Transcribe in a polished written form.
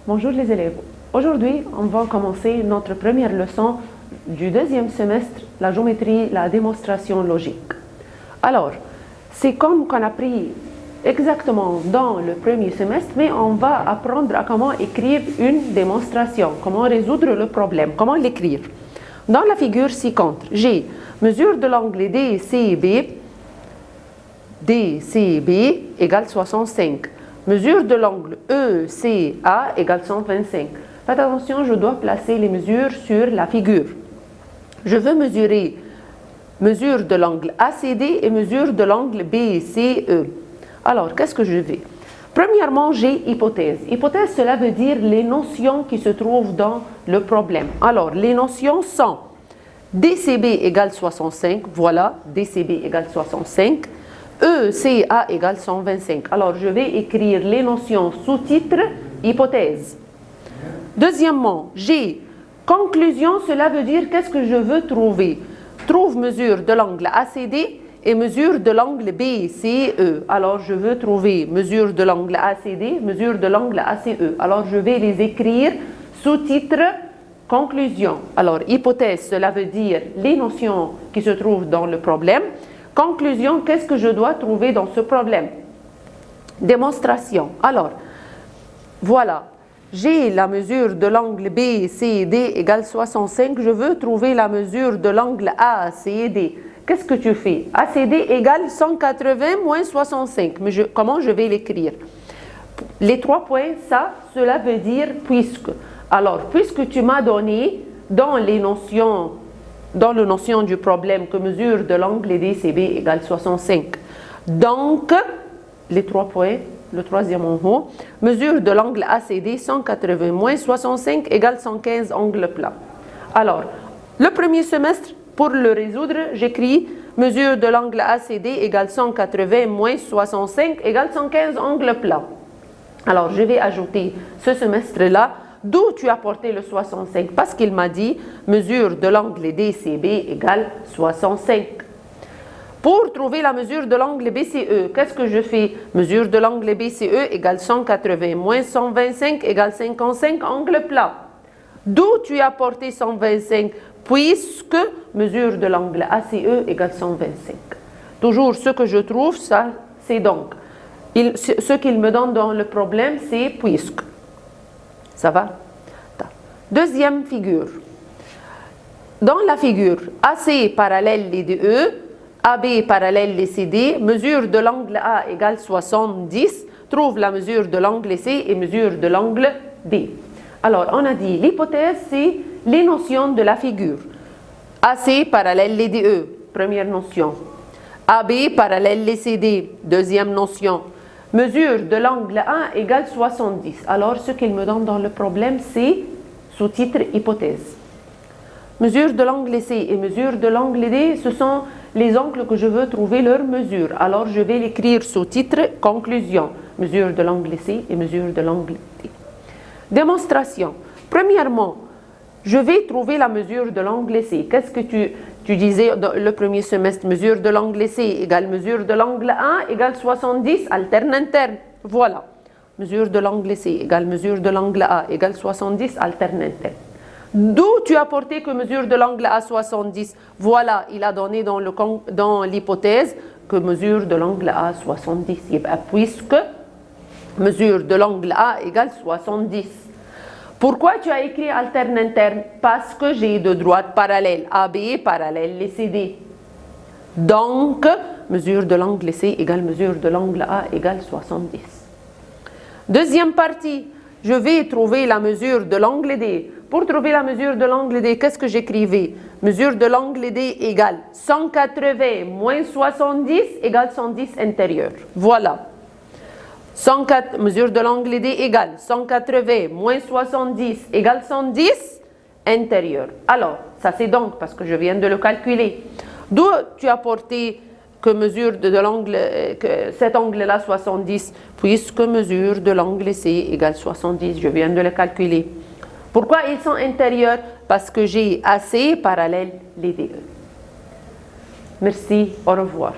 Bonjour les élèves. Aujourd'hui, on va commencer notre première leçon du deuxième semestre, la géométrie, la démonstration logique. Alors, c'est comme qu'on a pris exactement dans le premier semestre, mais on va apprendre à comment écrire une démonstration, comment résoudre le problème, comment l'écrire. Dans la figure ci-contre, j'ai mesure de l'angle DCB égale 65. Mesure de l'angle ECA égale 125. Faites attention, je dois placer les mesures sur la figure. Je veux mesurer mesure de l'angle ACD et mesure de l'angle BCE. Alors, qu'est-ce que je vais? Premièrement, j'ai hypothèse. Hypothèse, cela veut dire les notions qui se trouvent dans le problème. Alors, les notions sont DCB égale 65, voilà, DCB égale 65. ECA égale 125. Alors, je vais écrire les notions sous-titre, hypothèse. Deuxièmement, j'ai conclusion, cela veut dire qu'est-ce que je veux trouver. Trouve mesure de l'angle ACD et mesure de l'angle BCE. Alors, je veux trouver mesure de l'angle ACD, mesure de l'angle ACE. Alors, je vais les écrire sous-titre, conclusion. Alors, hypothèse, cela veut dire les notions qui se trouvent dans le problème. Conclusion, qu'est-ce que je dois trouver dans ce problème? Démonstration. Alors, voilà, j'ai la mesure de l'angle BCD égale 65. Je veux trouver la mesure de l'angle ACD. Qu'est-ce que tu fais? ACD égale 180 moins 65. Mais comment je vais l'écrire? Les 3 points, cela veut dire puisque. Alors, puisque tu m'as donné dans les notions... dans la notion du problème que mesure de l'angle DCB égale 65. Donc, les 3 points, le troisième en haut, mesure de l'angle ACD 180 moins 65 égale 115 angle plat. Alors, le premier semestre, pour le résoudre, j'écris mesure de l'angle ACD égale 180 moins 65 égale 115 angle plat. Alors, je vais ajouter ce semestre-là. D'où tu as porté le 65? Parce qu'il m'a dit mesure de l'angle DCB égale 65. Pour trouver la mesure de l'angle BCE, qu'est-ce que je fais? Mesure de l'angle BCE égale 180 moins 125 égale 55 angle plat. D'où tu as porté 125? Puisque mesure de l'angle ACE égale 125. Toujours ce que je trouve, ça c'est donc. Ce qu'il me donne dans le problème, c'est puisque. Ça va? Deuxième figure. Dans la figure, AC parallèle les DE, AB parallèle les CD, mesure de l'angle A égale 70, trouve la mesure de l'angle C et mesure de l'angle D. Alors, on a dit l'hypothèse, c'est les notions de la figure. AC parallèle les DE, première notion. AB parallèle les CD, deuxième notion. Mesure de l'angle A égale 70. Alors, ce qu'il me donne dans le problème, c'est sous-titre hypothèse. Mesure de l'angle C et mesure de l'angle D, ce sont les angles que je veux trouver leur mesure. Alors, je vais l'écrire sous-titre conclusion. Mesure de l'angle C et mesure de l'angle D. Démonstration. Premièrement, je vais trouver la mesure de l'angle C. Qu'est-ce que tu disais dans le premier semestre? Mesure de l'angle C égale mesure de l'angle A égale 70, alterne interne. Voilà. Mesure de l'angle C égale mesure de l'angle A égale 70, alterne interne. D'où tu as porté que mesure de l'angle A 70? Voilà, il a donné dans l'hypothèse que mesure de l'angle A 70. Puisque mesure de l'angle A égale 70. Pourquoi tu as écrit alterne interne? Parce que j'ai deux droites parallèles, AB parallèle les CD. Donc, mesure de l'angle C égale mesure de l'angle A égale 70. Deuxième partie, je vais trouver la mesure de l'angle D. Pour trouver la mesure de l'angle D, qu'est-ce que j'écrivais? Mesure de l'angle D égale 180 moins 70 égale 110 intérieur. Voilà. Mesure de l'angle D égale 180 moins 70 égale 110 intérieur. Alors, ça c'est donc parce que je viens de le calculer. D'où tu as porté que mesure de l'angle, cet angle-là 70, puisque mesure de l'angle C égale 70, je viens de le calculer. Pourquoi ils sont intérieurs? Parce que j'ai AC parallèle les DE. Merci, au revoir.